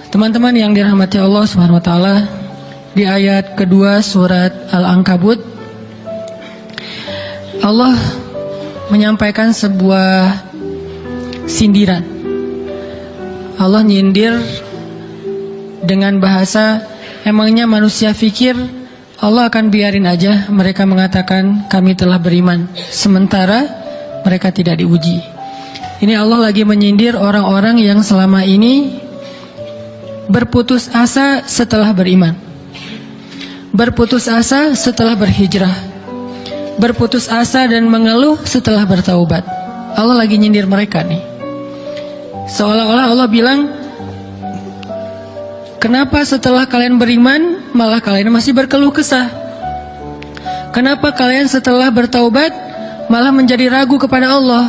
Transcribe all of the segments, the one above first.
Teman-teman yang dirahmati Allah Subhanahu wa taala, di ayat kedua surat Al-Ankabut Allah menyampaikan sebuah sindiran. Allah nyindir dengan bahasa, emangnya manusia fikir Allah akan biarin aja mereka mengatakan kami telah beriman, sementara mereka tidak diuji. Ini Allah lagi menyindir orang-orang yang selama ini berputus asa setelah beriman, berputus asa setelah berhijrah, berputus asa dan mengeluh setelah bertaubat. Allah lagi nyindir mereka nih. Seolah-olah Allah bilang, kenapa setelah kalian beriman malah kalian masih berkeluh kesah? Kenapa kalian setelah bertaubat malah menjadi ragu kepada Allah?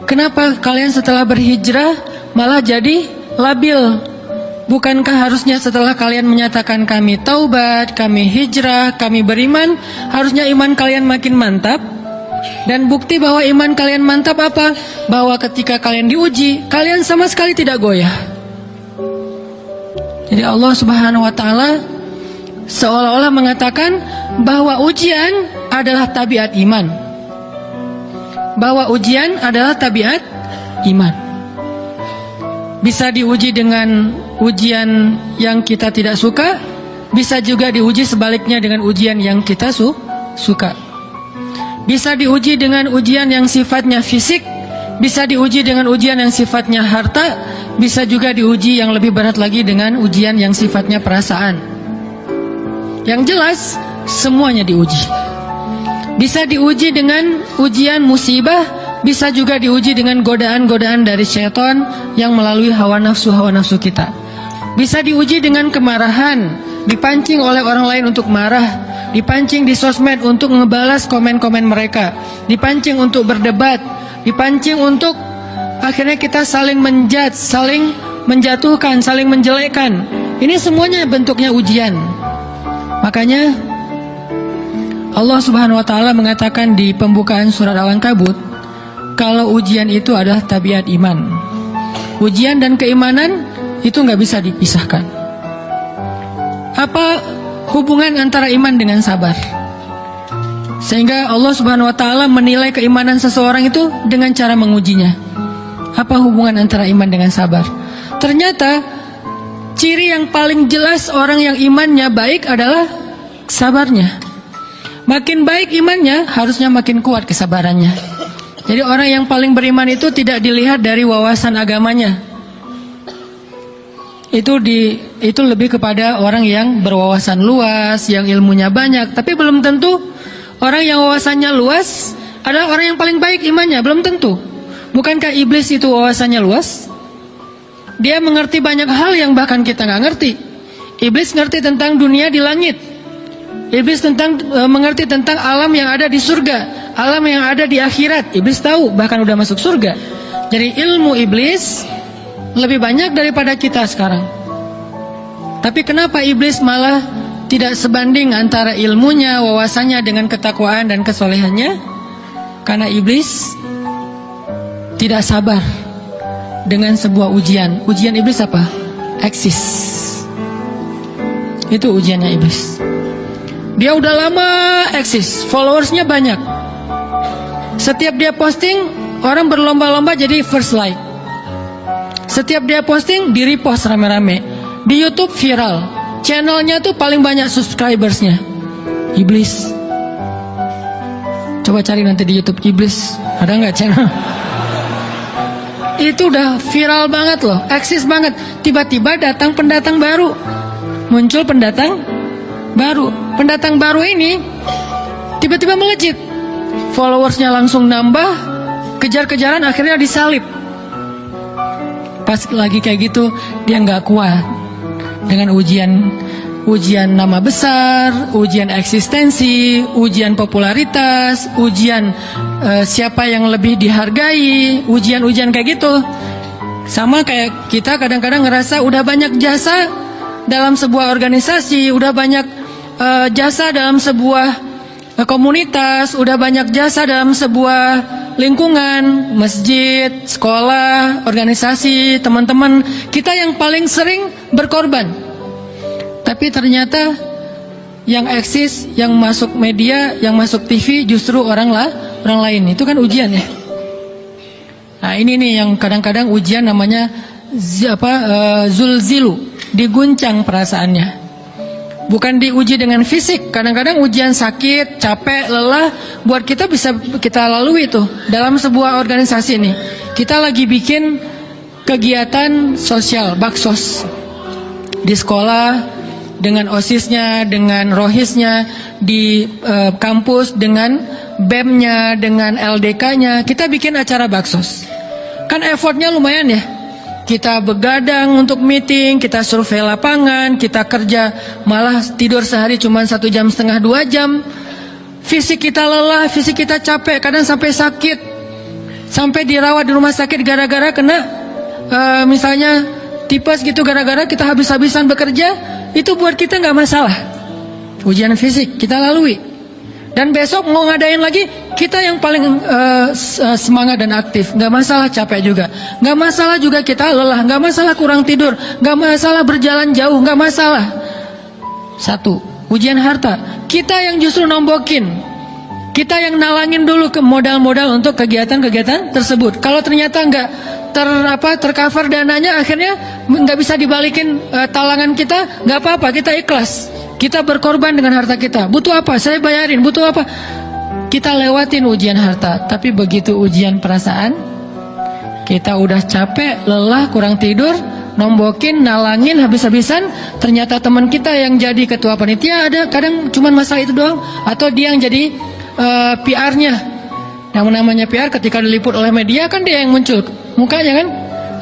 Kenapa kalian setelah berhijrah malah jadi labil? Bukankah harusnya setelah kalian menyatakan kami taubat, kami hijrah, kami beriman, harusnya iman kalian makin mantap? Dan bukti bahwa iman kalian mantap apa? Bahwa ketika kalian diuji, kalian sama sekali tidak goyah. Jadi Allah Subhanahu wa taala seolah-olah mengatakan bahwa ujian adalah tabiat iman. Bahwa ujian adalah tabiat iman. Bisa diuji dengan ujian yang kita tidak suka, bisa juga diuji sebaliknya dengan ujian yang kita suka. Bisa diuji dengan ujian yang sifatnya fisik, bisa diuji dengan ujian yang sifatnya harta, bisa juga diuji yang lebih berat lagi dengan ujian yang sifatnya perasaan. Yang jelas, semuanya diuji. Bisa diuji dengan ujian musibah, bisa juga diuji dengan godaan-godaan dari syaitan yang melalui hawa nafsu kita. Bisa diuji dengan kemarahan, dipancing oleh orang lain untuk marah, dipancing di sosmed untuk ngebalas komen-komen mereka, dipancing untuk berdebat, dipancing untuk akhirnya kita saling menjudge, saling menjatuhkan, saling menjelekkan. Ini semuanya bentuknya ujian. Makanya Allah Subhanahu wa taala mengatakan di pembukaan surat Al-Ankabut, kalau ujian itu adalah tabiat iman. Ujian dan keimanan itu nggak bisa dipisahkan. Apa hubungan antara iman dengan sabar? Sehingga Allah Subhanahu wa taala menilai keimanan seseorang itu dengan cara mengujinya. Apa hubungan antara iman dengan sabar? Ternyata ciri yang paling jelas orang yang imannya baik adalah sabarnya. Makin baik imannya, harusnya makin kuat kesabarannya. Jadi orang yang paling beriman itu tidak dilihat dari wawasan agamanya. Itu lebih kepada orang yang berwawasan luas, yang ilmunya banyak. Tapi belum tentu orang yang wawasannya luas adalah orang yang paling baik imannya, belum tentu. Bukankah iblis itu wawasannya luas? Dia mengerti banyak hal yang bahkan kita nggak ngerti. Iblis ngerti tentang dunia di langit. Iblis mengerti tentang alam yang ada di surga, alam yang ada di akhirat. Iblis tahu, bahkan udah masuk surga. Jadi ilmu iblis lebih banyak daripada kita sekarang. Tapi kenapa iblis malah tidak sebanding antara ilmunya, wawasannya dengan ketakwaan dan kesolehannya? Karena iblis tidak sabar dengan sebuah ujian. Ujian iblis apa? Eksis. Itu ujiannya iblis. Dia udah lama eksis, followersnya banyak. Setiap dia posting, orang berlomba-lomba jadi first like. Setiap dia posting, di repost rame-rame. Di YouTube viral. Channelnya tuh paling banyak subscribersnya. Iblis. Coba cari nanti di YouTube iblis, ada nggak channel? Itu udah viral banget loh, eksis banget. Tiba-tiba datang pendatang baru. Muncul pendatang baru. Pendatang baru ini tiba-tiba melejit. Followersnya langsung nambah, kejar-kejaran, akhirnya disalib. Pas lagi kayak gitu, dia nggak kuat dengan ujian nama besar, ujian eksistensi, ujian popularitas, ujian siapa yang lebih dihargai, ujian-ujian kayak gitu. Sama kayak kita kadang-kadang ngerasa udah banyak jasa dalam sebuah organisasi, udah banyak jasa dalam sebuah komunitas, udah banyak jasa dalam sebuah lingkungan, masjid, sekolah, organisasi, teman-teman kita yang paling sering berkorban. Tapi ternyata yang eksis, yang masuk media, yang masuk TV justru orang lain. Itu kan ujian ya. Nah ini nih yang kadang-kadang ujian namanya zulzilu, diguncang perasaannya. Bukan diuji dengan fisik. Kadang-kadang ujian sakit, capek, lelah buat kita bisa kita lalui tuh. Dalam sebuah organisasi nih, kita lagi bikin kegiatan sosial, baksos di sekolah, dengan OSIS-nya, dengan ROHIS-nya, di kampus, dengan BEM-nya, dengan LDK-nya. Kita bikin acara baksos. Kan effortnya lumayan ya. Kita begadang untuk meeting, kita survei lapangan, kita kerja malah tidur sehari cuma 1,5 jam, 2 jam. Fisik kita lelah, fisik kita capek, kadang sampai sakit, sampai dirawat di rumah sakit gara-gara kena misalnya tipes gitu, gara-gara kita habis-habisan bekerja. Itu buat kita nggak masalah. Ujian fisik kita lalui. Dan besok mau ngadain lagi, kita yang paling semangat dan aktif. Gak masalah capek juga, gak masalah juga kita lelah, gak masalah kurang tidur, gak masalah berjalan jauh, gak masalah. Satu, ujian harta. Kita yang justru nombokin, kita yang nalangin dulu ke modal-modal untuk kegiatan-kegiatan tersebut. Kalau ternyata nggak tercover dananya, akhirnya nggak bisa dibalikin talangan kita, nggak apa-apa, kita ikhlas. Kita berkorban dengan harta kita. Butuh apa? Saya bayarin. Butuh apa? Kita lewatin ujian harta. Tapi begitu ujian perasaan, kita udah capek, lelah, kurang tidur, nombokin, nalangin habis-habisan. Ternyata teman kita yang jadi ketua panitia ada kadang cuma masalah itu doang, atau dia yang jadi PR-nya. Yang namanya PR ketika diliput oleh media kan dia yang muncul mukanya kan.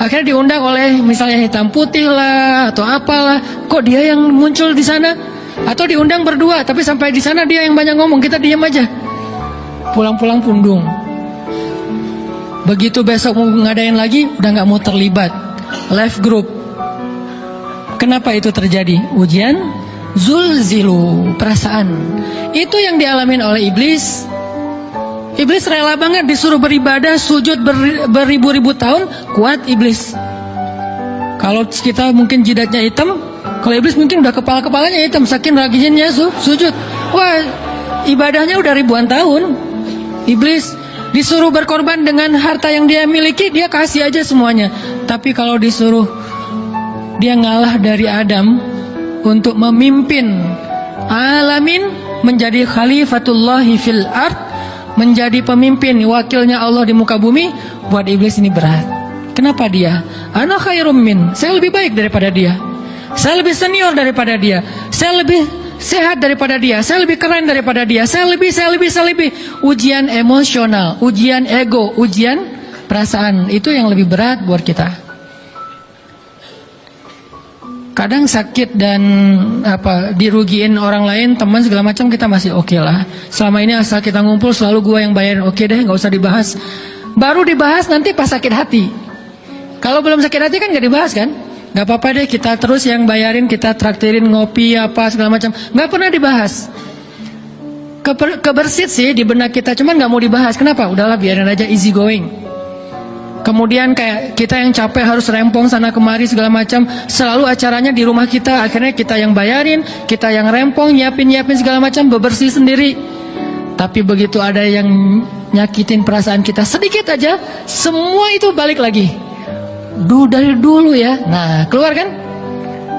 Akhirnya diundang oleh misalnya hitam putih lah atau apalah. Kok dia yang muncul di sana? Atau diundang berdua, tapi sampai di sana dia yang banyak ngomong, kita diam aja. Pulang-pulang pundung. Begitu besok mau ngadain lagi, udah nggak mau terlibat. Live group. Kenapa itu terjadi? Ujian zulzilu, perasaan. Itu yang dialamin oleh iblis. Iblis rela banget disuruh beribadah, sujud beribu-ribu tahun, kuat iblis. Kalau kita mungkin jidatnya hitam, kalau iblis mungkin udah kepala-kepalanya hitam, saking rajinnya sujud. Wah, ibadahnya udah ribuan tahun. Iblis disuruh berkorban dengan harta yang dia miliki, dia kasih aja semuanya. Tapi kalau disuruh dia ngalah dari Adam untuk memimpin alamin, menjadi khalifatullahi fil ard, menjadi pemimpin, wakilnya Allah di muka bumi, buat iblis ini berat. Kenapa dia? Ana khairum min, saya lebih baik daripada dia. Saya lebih senior daripada dia. Saya lebih sehat daripada dia. Saya lebih keren daripada dia. Saya lebih. Ujian emosional, ujian ego, ujian perasaan. Itu yang lebih berat buat kita. Kadang sakit dan dirugiin orang lain, teman segala macam, kita masih oke lah. Selama ini asal kita ngumpul selalu gua yang bayarin, oke deh, nggak usah dibahas. Baru dibahas nanti pas sakit hati. Kalau belum sakit hati kan nggak dibahas kan? Nggak apa-apa deh, kita terus yang bayarin, kita traktirin ngopi apa segala macam, nggak pernah dibahas. Kebersit sih di benak kita, cuman nggak mau dibahas. Kenapa? Udahlah biarin aja, easy going. Kemudian kayak kita yang capek harus rempong sana kemari segala macam, selalu acaranya di rumah kita, akhirnya kita yang bayarin, kita yang rempong, nyiapin segala macam, bebersih sendiri. Tapi begitu ada yang nyakitin perasaan kita sedikit aja, semua itu balik lagi. Dari dulu ya. Nah, keluar kan?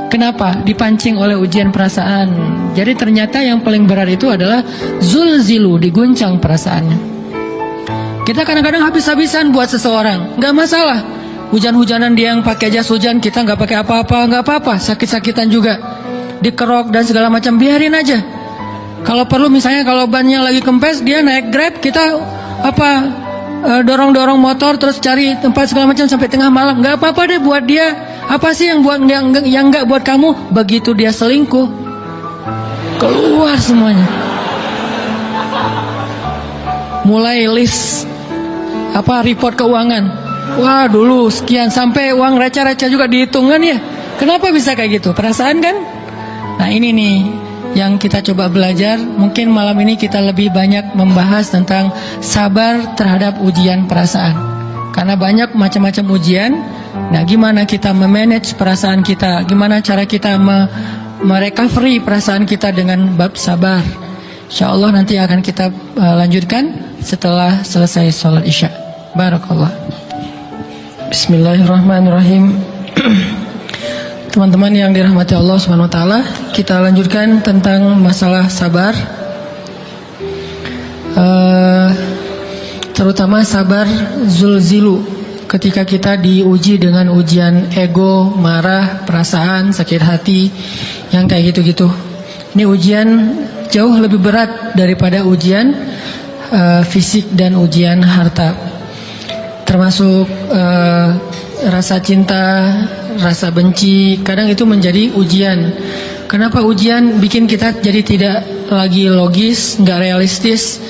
Kenapa? Dipancing oleh ujian perasaan. Jadi ternyata yang paling berat itu adalah zulzilu, diguncang perasaannya. Kita kadang-kadang habis-habisan buat seseorang, nggak masalah. Hujan-hujanan dia yang pakai jas hujan, kita nggak pakai apa-apa, nggak apa-apa. Sakit-sakitan juga, dikerok dan segala macam, biarin aja. Kalau perlu misalnya kalau bannya lagi kempes, dia naik Grab, kita dorong-dorong motor terus cari tempat segala macam sampai tengah malam, nggak apa-apa deh buat dia. Apa sih yang nggak buat kamu? Begitu dia selingkuh, keluar semuanya. Mulai list report keuangan. Wah, dulu sekian, sampai uang receh-receh juga dihitung kan ya. Kenapa bisa kayak gitu? Perasaan kan? Nah ini nih, yang kita coba belajar. Mungkin malam ini kita lebih banyak membahas tentang sabar terhadap ujian perasaan. Karena banyak macam-macam ujian. Nah, gimana kita memanage perasaan kita? Gimana cara kita merecovery perasaan kita dengan bab sabar? InsyaAllah nanti akan kita lanjutkan setelah selesai sholat isya. Barakallah. Bismillahirrahmanirrahim. Teman-teman yang dirahmati Allah Subhanahu wa taala, kita lanjutkan tentang masalah sabar. Terutama sabar zulzilu, ketika kita diuji dengan ujian ego, marah, perasaan, sakit hati, yang kayak gitu-gitu. Ini ujian jauh lebih berat daripada ujian fisik dan ujian harta. Termasuk rasa cinta, rasa benci, kadang itu menjadi ujian. Kenapa ujian? Bikin kita jadi tidak lagi logis, nggak realistis,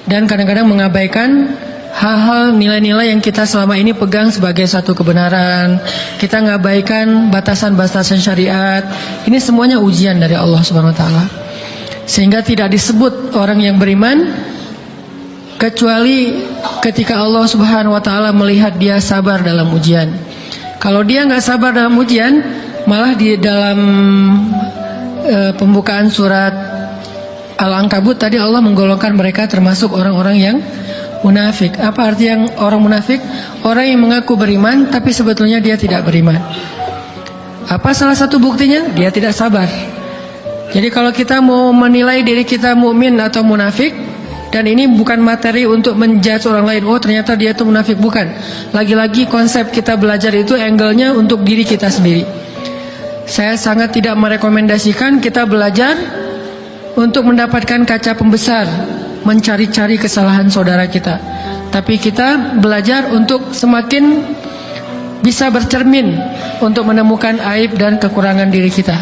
dan kadang-kadang mengabaikan hal-hal nilai-nilai yang kita selama ini pegang sebagai satu kebenaran. Kita mengabaikan batasan-batasan syariat. Ini semuanya ujian dari Allah Subhanahu wa taala. Sehingga tidak disebut orang yang beriman kecuali ketika Allah Subhanahu wa taala melihat dia sabar dalam ujian. Kalau dia nggak sabar dalam ujian, malah di dalam pembukaan surat Al-Ankabut tadi Allah menggolongkan mereka termasuk orang-orang yang munafik. Apa arti yang orang munafik? Orang yang mengaku beriman tapi sebetulnya dia tidak beriman. Apa salah satu buktinya? Dia tidak sabar. Jadi kalau kita mau menilai diri kita mukmin atau munafik, dan ini bukan materi untuk menjudge orang lain, oh ternyata dia itu munafik, bukan. Lagi-lagi konsep kita belajar itu angle-nya untuk diri kita sendiri. Saya sangat tidak merekomendasikan kita belajar untuk mendapatkan kaca pembesar, mencari-cari kesalahan saudara kita. Tapi kita belajar untuk semakin bisa bercermin untuk menemukan aib dan kekurangan diri kita.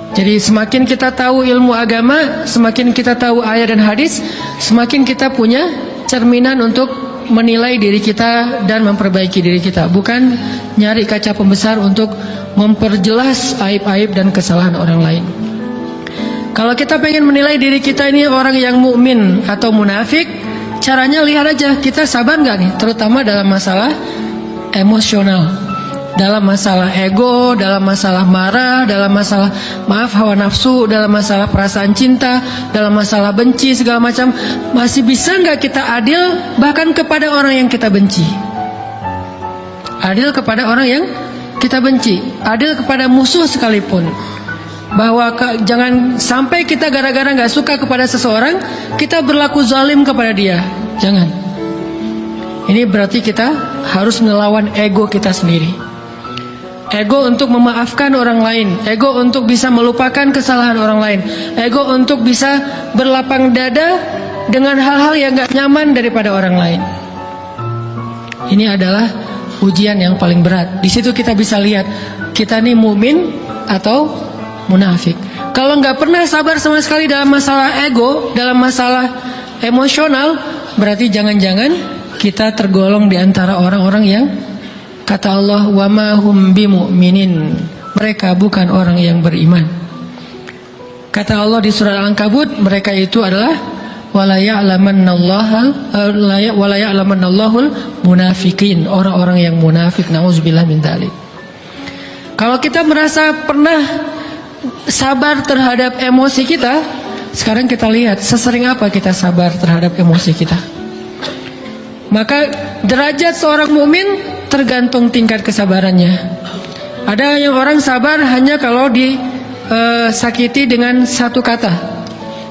Jadi semakin kita tahu ilmu agama, semakin kita tahu ayat dan hadis, semakin kita punya cerminan untuk menilai diri kita dan memperbaiki diri kita. Bukan nyari kaca pembesar untuk memperjelas aib-aib dan kesalahan orang lain. Kalau kita pengen menilai diri kita ini orang yang mukmin atau munafik, caranya lihat aja kita sabar nggak nih, terutama dalam masalah emosional. Dalam masalah ego, dalam masalah marah, dalam masalah hawa nafsu, dalam masalah perasaan cinta, dalam masalah benci, segala macam. Masih bisa nggak kita adil bahkan kepada orang yang kita benci? Adil kepada orang yang kita benci, adil kepada musuh sekalipun. Bahwa jangan sampai kita gara-gara nggak suka kepada seseorang, kita berlaku zalim kepada dia. Jangan. Ini berarti kita harus ngelawan ego kita sendiri. Ego untuk memaafkan orang lain, ego untuk bisa melupakan kesalahan orang lain, ego untuk bisa berlapang dada dengan hal-hal yang gak nyaman daripada orang lain. Ini adalah ujian yang paling berat. Di situ kita bisa lihat kita nih mukmin atau munafik. Kalau gak pernah sabar sama sekali dalam masalah ego, dalam masalah emosional, berarti jangan-jangan kita tergolong di antara orang-orang yang kata Allah, wa ma hum bimu'minin, mereka bukan orang yang beriman. Kata Allah di surah Al-Ankabut, mereka itu adalah wala ya'lamannallahul munafiqin, orang-orang yang munafik. Nauzubillah min dzalik. Kalau kita merasa pernah sabar terhadap emosi kita, sekarang kita lihat sesering apa kita sabar terhadap emosi kita. Maka derajat seorang mukmin tergantung tingkat kesabarannya. Ada yang orang sabar hanya kalau disakiti dengan satu kata.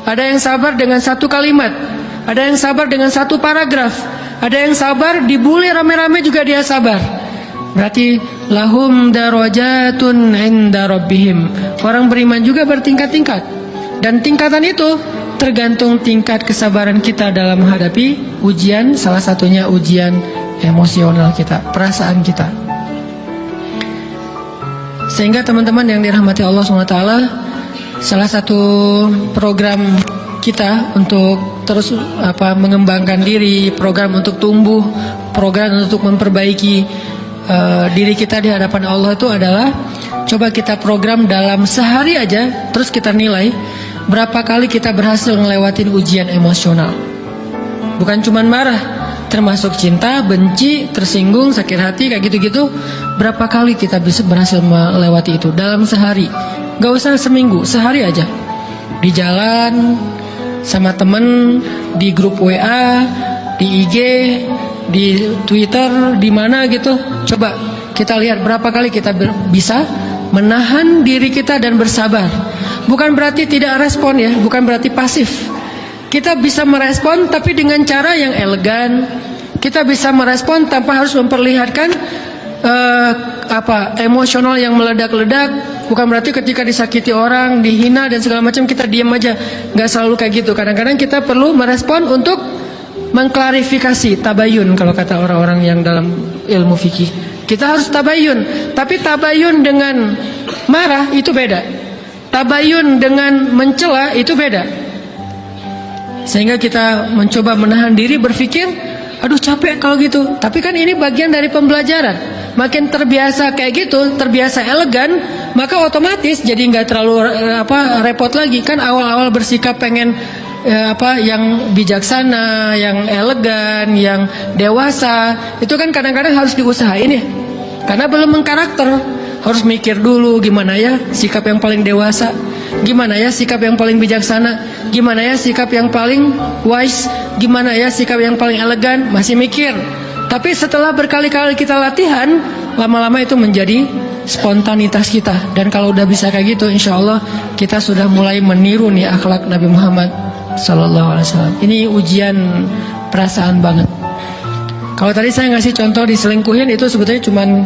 Ada yang sabar dengan satu kalimat. Ada yang sabar dengan satu paragraf. Ada yang sabar dibully rame-rame juga dia sabar. Berarti lahum darajatun inda rabbihim. Orang beriman juga bertingkat-tingkat. Dan tingkatan itu tergantung tingkat kesabaran kita dalam menghadapi ujian. Salah satunya ujian emosional kita, perasaan kita. Sehingga teman-teman yang dirahmati Allah SWT, salah satu program kita untuk terus mengembangkan diri, program untuk tumbuh, program untuk memperbaiki diri kita di hadapan Allah itu adalah coba kita program dalam sehari aja, terus kita nilai berapa kali kita berhasil ngelewatin ujian emosional. Bukan cuman marah, termasuk cinta, benci, tersinggung, sakit hati, kayak gitu-gitu. Berapa kali kita bisa berhasil melewati itu dalam sehari? Gak usah seminggu, sehari aja. Di jalan, sama temen, di grup WA, di IG, di Twitter, di mana gitu. Coba kita lihat berapa kali kita bisa menahan diri kita dan bersabar. Bukan berarti tidak respon ya, bukan berarti pasif. Kita bisa merespon tapi dengan cara yang elegan. Kita bisa merespon tanpa harus memperlihatkan emosional yang meledak-ledak. Bukan berarti ketika disakiti orang, dihina dan segala macam kita diam aja. Gak selalu kayak gitu. Kadang-kadang kita perlu merespon untuk mengklarifikasi, tabayun kalau kata orang-orang yang dalam ilmu fikih. Kita harus tabayun. Tapi tabayun dengan marah itu beda. Tabayun dengan mencela itu beda. Sehingga kita mencoba menahan diri, berpikir, aduh capek kalau gitu. Tapi kan ini bagian dari pembelajaran. Makin terbiasa kayak gitu, terbiasa elegan, maka otomatis jadi nggak terlalu repot lagi. Kan awal-awal bersikap pengen yang bijaksana, yang elegan, yang dewasa, itu kan kadang-kadang harus diusahain ya. Karena belum mengkarakter. Harus mikir dulu gimana ya sikap yang paling dewasa, gimana ya sikap yang paling bijaksana, gimana ya sikap yang paling wise, gimana ya sikap yang paling elegan. Masih mikir. Tapi setelah berkali-kali kita latihan, lama-lama itu menjadi spontanitas kita. Dan kalau udah bisa kayak gitu, insya Allah kita sudah mulai meniru nih akhlak Nabi Muhammad SAW. Ini ujian perasaan banget. Kalau tadi saya ngasih contoh diselingkuhin, itu sebetulnya cuman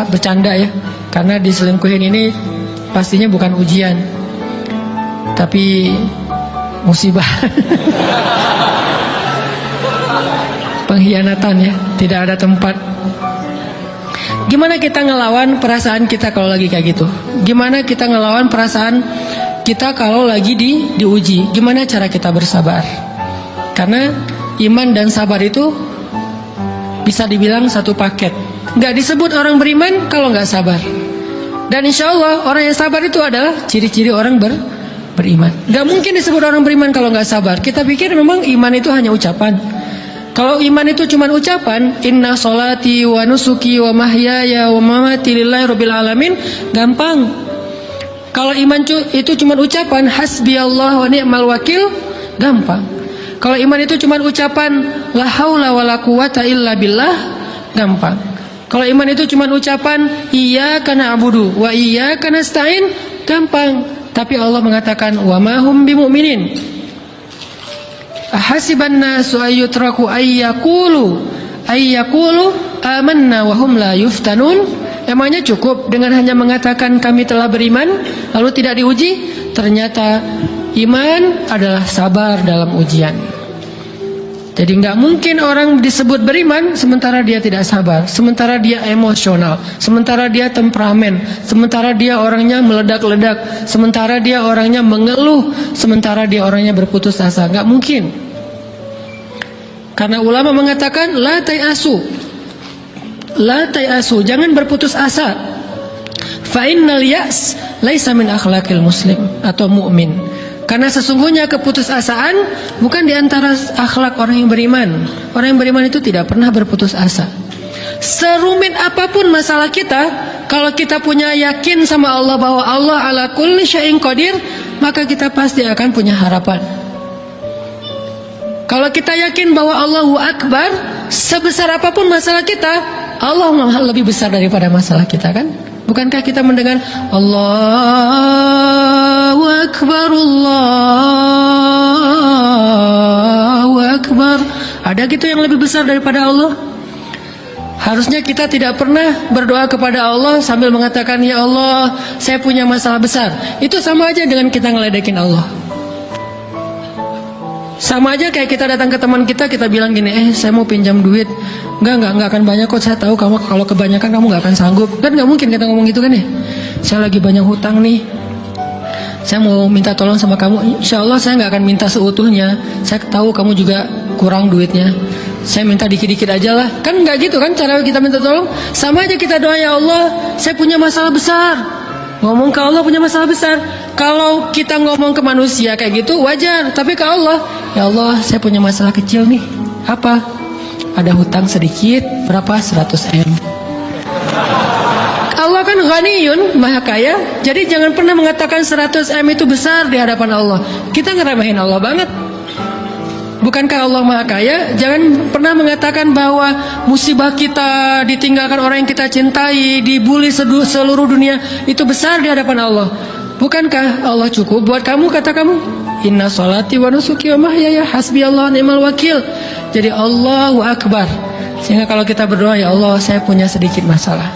bercanda ya. Karena diselingkuhin ini pastinya bukan ujian, tapi musibah. Pengkhianatan ya, tidak ada tempat. Gimana kita ngelawan perasaan kita kalau lagi kayak gitu? Gimana kita ngelawan perasaan kita kalau lagi diuji? Gimana cara kita bersabar? Karena iman dan sabar itu bisa dibilang satu paket. Gak disebut orang beriman kalau gak sabar. Dan insya Allah orang yang sabar itu adalah ciri-ciri orang beriman. Gak mungkin disebut orang beriman kalau gak sabar. Kita pikir memang iman itu hanya ucapan. Kalau iman itu cuma ucapan, inna sholati wa nusuki wa mahyaya wa mamati lillahi rabbil alamin, gampang. Kalau iman itu cuma ucapan, hasbiyallah wa ni'mal wakil, gampang. Kalau iman itu cuma ucapan, la haula wa la quwata illa billah, gampang. Kalau iman itu cuma ucapan, iyyaka na'budu wa iyyaka nasta'in, gampang. Tapi Allah mengatakan, wa ma hum bimu'minin. Ahasiban nasu ayyutraku ayyakulu amanna wa hum la yuftanun. Emangnya cukup dengan hanya mengatakan kami telah beriman lalu tidak diuji? Ternyata iman adalah sabar dalam ujian. Jadi nggak mungkin orang disebut beriman sementara dia tidak sabar, sementara dia emosional, sementara dia temperamen, sementara dia orangnya meledak-ledak, sementara dia orangnya mengeluh, sementara dia orangnya berputus asa. Nggak mungkin. Karena ulama mengatakan la tayasu, jangan berputus asa. Fa innal ya's laisa min akhlaqil muslim atau mu'min. Karena sesungguhnya keputusasaan bukan di antara akhlak orang yang beriman. Orang yang beriman itu tidak pernah berputus asa. Serumit apapun masalah kita, kalau kita punya yakin sama Allah bahwa Allah ala kulli syai'in qadir, maka kita pasti akan punya harapan. Kalau kita yakin bahwa Allahu Akbar, sebesar apapun masalah kita, Allah lebih besar daripada masalah kita, kan? Bukankah kita mendengar Allahu Akbar, Allahu Akbar? Ada gitu yang lebih besar daripada Allah? Harusnya kita tidak pernah berdoa kepada Allah sambil mengatakan, ya Allah, saya punya masalah besar. Itu sama aja dengan kita ngeledekin Allah. Sama aja kayak kita datang ke teman kita bilang gini, saya mau pinjam duit. Enggak akan banyak kok, saya tahu kamu kalau kebanyakan kamu enggak akan sanggup. Kan enggak mungkin kita ngomong gitu kan ya. Saya lagi banyak hutang nih, saya mau minta tolong sama kamu. Insya Allah saya enggak akan minta seutuhnya. Saya tahu kamu juga kurang duitnya. saya minta dikit-dikit aja lah. Kan nggak gitu kan cara kita minta tolong. Sama aja kita doa, ya Allah saya punya masalah besar. Ngomong ke Allah punya masalah besar. Kalau kita ngomong ke manusia kayak gitu wajar. Tapi ke Allah, ya Allah saya punya masalah kecil nih. Apa? Ada hutang sedikit, berapa? 100 M. Allah kan ghaniyun, maha kaya. Jadi jangan pernah mengatakan 100 M itu besar di hadapan Allah. Kita ngeremehin Allah banget. Bukankah Allah maha kaya? Jangan pernah mengatakan bahwa musibah kita, ditinggalkan orang yang kita cintai, dibully seluruh dunia, itu besar di hadapan Allah. Bukankah Allah cukup buat kamu, kata kamu? Inna sholati wa nusuki wa mahyaya hasbiyallahu ni'mal wakil. Jadi Allahu Akbar. Sehingga kalau kita berdoa, ya Allah saya punya sedikit masalah.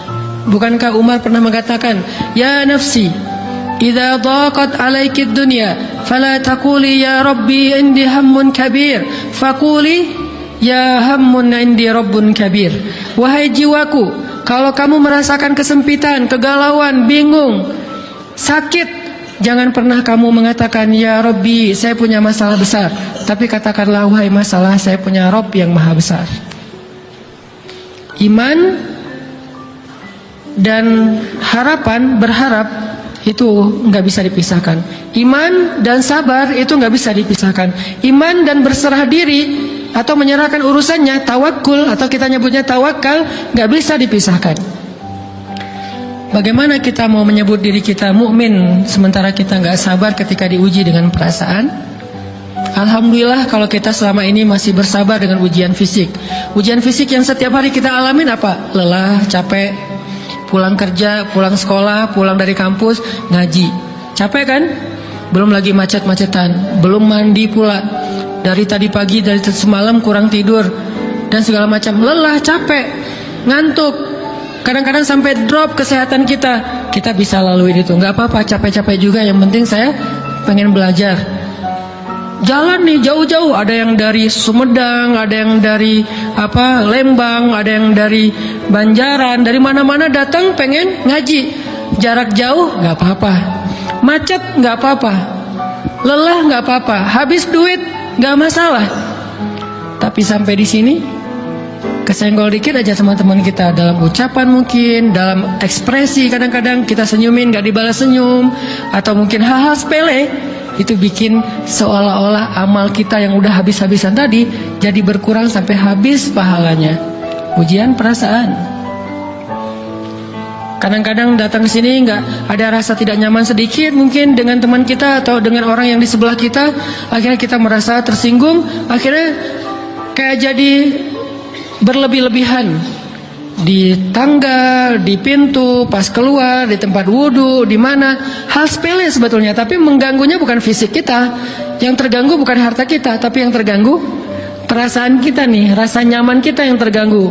Bukankah Umar pernah mengatakan, ya nafsi, idza daqat alaiki dunya fala taquli ya rabbi indi hammun kabir, faquli ya hammun indi rabbun kabir. Wahai jiwaku, kalau kamu merasakan kesempitan, kegalauan, bingung, sakit, jangan pernah kamu mengatakan ya Rabbi saya punya masalah besar, tapi katakanlah wahai masalah saya punya Rabb yang maha besar. Iman dan harapan, berharap itu nggak bisa dipisahkan. Iman dan sabar itu nggak bisa dipisahkan. Iman dan berserah diri atau menyerahkan urusannya, tawakul atau kita nyebutnya tawakal, nggak bisa dipisahkan. Bagaimana kita mau menyebut diri kita mukmin sementara kita nggak sabar ketika diuji dengan perasaan? Alhamdulillah kalau kita selama ini masih bersabar dengan ujian fisik. Ujian fisik yang setiap hari kita alamin apa? Lelah, capek, pulang kerja, pulang sekolah, pulang dari kampus, ngaji. Capek kan? Belum lagi macet-macetan, belum mandi pula. Dari tadi pagi, dari semalam kurang tidur dan segala macam. Lelah, capek, ngantuk. Kadang-kadang sampai drop kesehatan kita. Kita bisa lalui itu. Nggak apa-apa, capek-capek juga. Yang penting saya pengen belajar. Jalan nih jauh-jauh, ada yang dari Sumedang, ada yang dari Lembang, ada yang dari Banjaran, dari mana-mana datang pengen ngaji. Jarak jauh nggak apa-apa, macet nggak apa-apa, lelah nggak apa-apa, habis duit nggak masalah. Tapi sampai di sini kesenggol dikit aja sama teman kita, dalam ucapan mungkin, dalam ekspresi, kadang-kadang kita senyumin nggak dibalas senyum, atau mungkin hal-hal sepele. Itu bikin seolah-olah amal kita yang udah habis-habisan tadi jadi berkurang sampai habis pahalanya. Ujian perasaan. Kadang-kadang datang ke sini nggak ada rasa tidak nyaman sedikit mungkin dengan teman kita atau dengan orang yang di sebelah kita, akhirnya kita merasa tersinggung, akhirnya kayak jadi berlebih-lebihan. Di tangga, di pintu, pas keluar, di tempat wudhu, di mana, hal sepele sebetulnya, tapi mengganggunya bukan fisik kita. Yang terganggu bukan harta kita, tapi yang terganggu perasaan kita nih, rasa nyaman kita yang terganggu.